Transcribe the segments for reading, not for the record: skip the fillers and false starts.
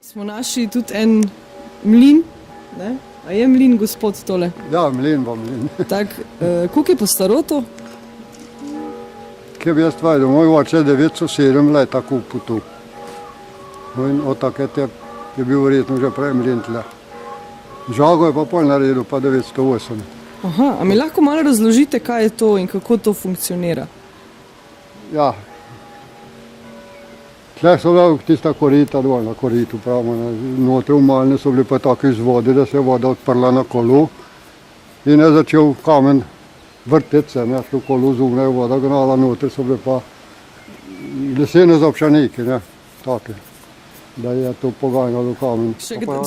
Smo našli tudi en mlin, ne? A je mlin, gospod, tole? Ja, mlin bo mlin. Koliko je po starotu? Kje bi jaz tvajdo, moj oče je 907 leta kupil tu. In od takrat je bil verjetno že prej mlin tle. Žago je pa pol naredil, pa 908. Aha, a mi lahko malo razložite, kaj je to in kako to funkcionira? Ja. Tle so bila tista korita dol na koritu, pravimo, notri umaljne so bili pa tako izvodi, da se je voda odprla na kolu in je začel kamen vrteti se, ne, šlo kolo zunaj, voda gnala, notri so bili pa lesene zapšaniki, ne, take, da je to poganjalo kamen.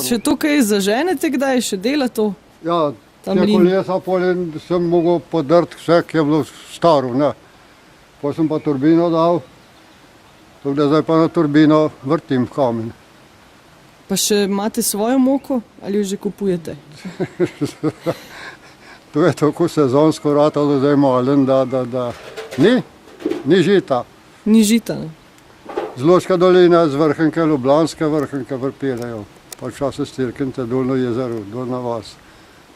Še to, kaj zaženete, kdaj še dela to? Ja, te kolesa polje sem mogel podrti vse, ki je bilo staro, ne. Potem sem pa turbino dal, tako da zdaj pa na turbino vrtim kamen. Pa še imate svojo moko ali jo že kupujete? To je tako sezonsko ratalo zdaj malen, da ni žita. Ni žita, ne? Zloška dolina z vrhunke, Ljubljanske vrhunke pripeljejo. Pa včasih Stirkente, Dolno jezero, Dolna vas,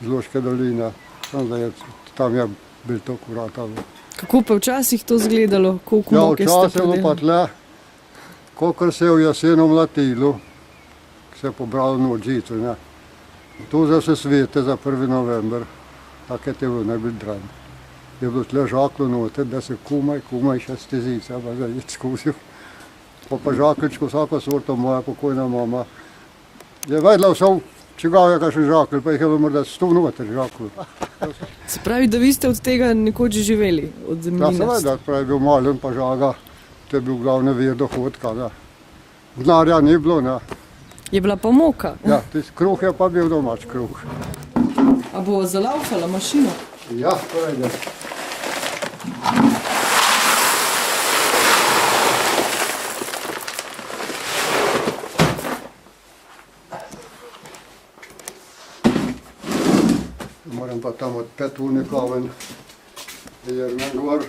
Zloška dolina. Tam je bil to ratalo. Kako pa včasih to izgledalo? Ja, včasih je bilo pa tle, kakor se je v jeseno mlatilo, ki se je pobralo noč žico, ne. Tu za vse svete, za 1. november, tako je bilo najbolj dran. Je bilo tle žaklo noter, da se kumaj še stezica, pa za iti skozi. Pa žakeljčko, vsako sorto moja pokojna mama, je vedela vse, čigav je kakšen žakelj, pa jih je bilo morda 100 noter žakelj. Se pravi, da vi ste od tega nekoč živeli, od mlina? Ja, seveda, pravi, bil malen pa žaga, to je bil glavni vir dohodka, da. Gnarja ni bilo, ne. Je bila pa moka? Ja, tisti kruh je pa bil domač kruh. A bo zalaufala mašino? Ja, prejde. Moram pa tam odpet vune kamen, jer na gor.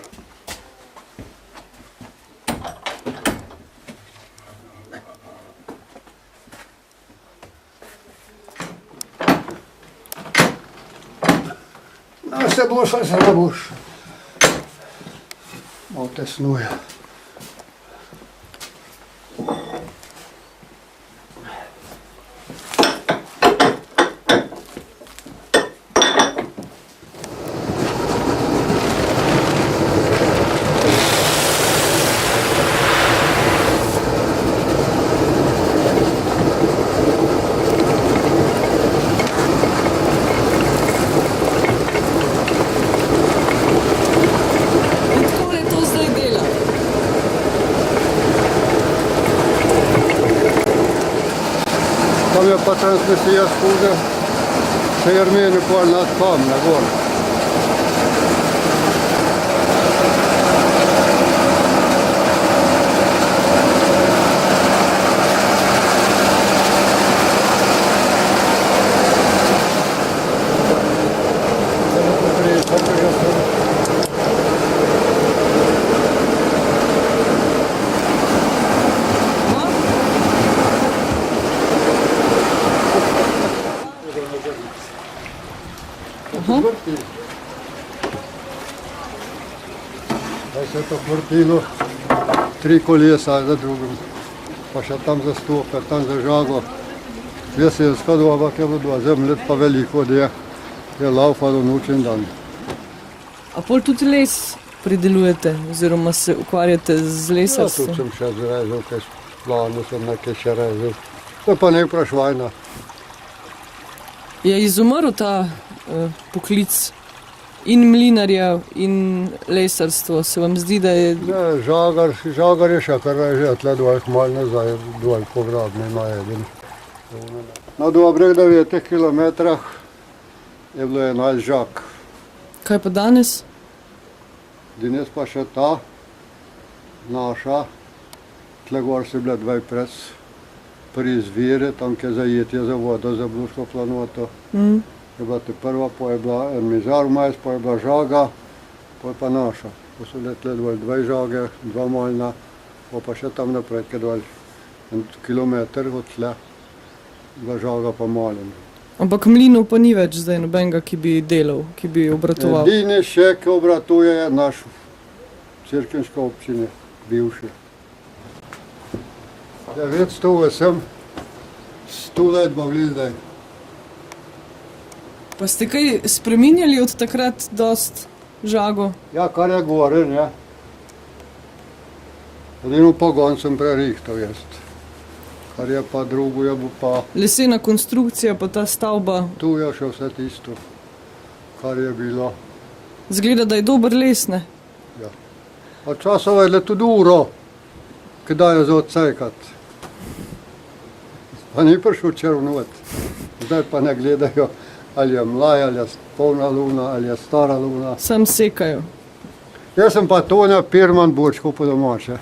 No, se boš, ali se ne boš. Malo tesnuje. Tam je pa transmisija skozi Čermeni pol nad Kamna gor. Zdaj se je to vrtilo, 3 kolesa za drugim, pa še tam za stope, tam za žago. Jesenska doba, ki je bilo 2 zemlje, pa veliko, da je laufalo noč in dan. A pol tudi les pridelujete, oziroma se ukvarjate z lesarstvom? Ja, tu sem še zrezal, kaj plano sem nekaj še rezal. To pa ne vprašvajna. Je izumrl ta poklic in mlinarja in lesarstvo? Se vam zdi, da je... Ne, žagar je še kar že tle dol malo nazaj, dol po Grabni na Eden. Na dobrih 9 kilometrah je bilo 11 žag. Kaj pa danes? Danes pa še ta naša, tle gor so bile 2 prec pri izvire, tam je zajetje za vodo, za Bluško planoto. Je bila to prva, pa je bila en mizar vmes, pa je bila žaga, pa je pa naša. Pa so letle dol 2 žage, 2 malna, pa še tam naprej, dol 1 kilometer od tle, žal ga pa malim. Ampak mlinov pa ni več zdaj nobenega, ki bi delal, ki bi obratoval. Edini še, ki obratuje, je naš cerkvenska občina, bivši. 908, 100 let bo bili zdaj. Pa ste kaj spreminjali od takrat dost žago? Ja, kar je gore, ne. Edino pogon sem prerihtal jaz. Kar je pa drugo, je bo pa... Lesena konstrukcija pa ta stavba. Tu je še vse tisto, kar je bilo. Zgleda, da je dober les, ne? Ja. A časova je tudi uro, kdaj je za odsekati. Pa ni prišel črvnot. Zdaj pa ne gledajo, ali je mlaj, ali je polna luna, ali je stara luna. Sam sekajo. Jaz sem pa Tonja Pirman Burčko po domače.